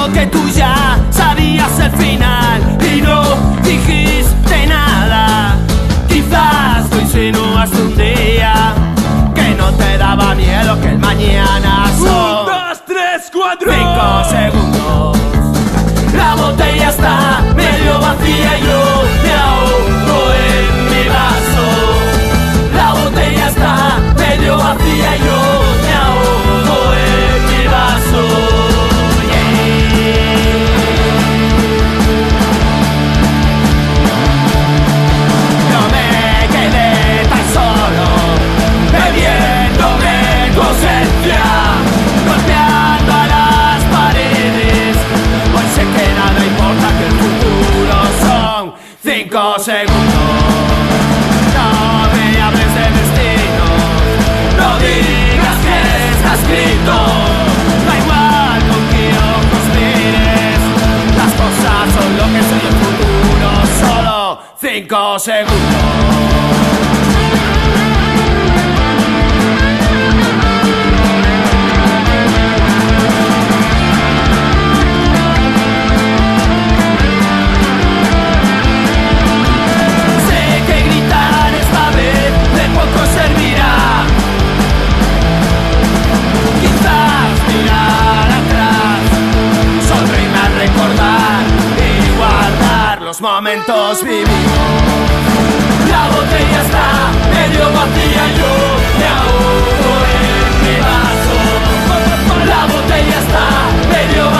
Siento que tú ya sabías el final y no dijiste nada. Quizás tú insinuaste un día que no te daba miedo que el mañana son 1, 2, 3, 4 5 segundos. La botella está medio vacía y yo me ahogo en mi vaso. La botella está medio vacía y yo me ahogo en mi vaso. No me quedé tan solo, bebiéndome tu ausencia, golpeando a las paredes. Hoy sé que nada importa, que el futuro son 5 segundos. No me hables de destino, no digas que está escrito. Da igual con qué ojos mires, las cosas son lo que son y el futuro solo 5 segundos. Poco servirá, quizás mirar atrás, sonreírme al recordar y guardar los momentos vividos. La botella está medio vacía, yo me ahogo en mi vaso. La botella está medio vacía.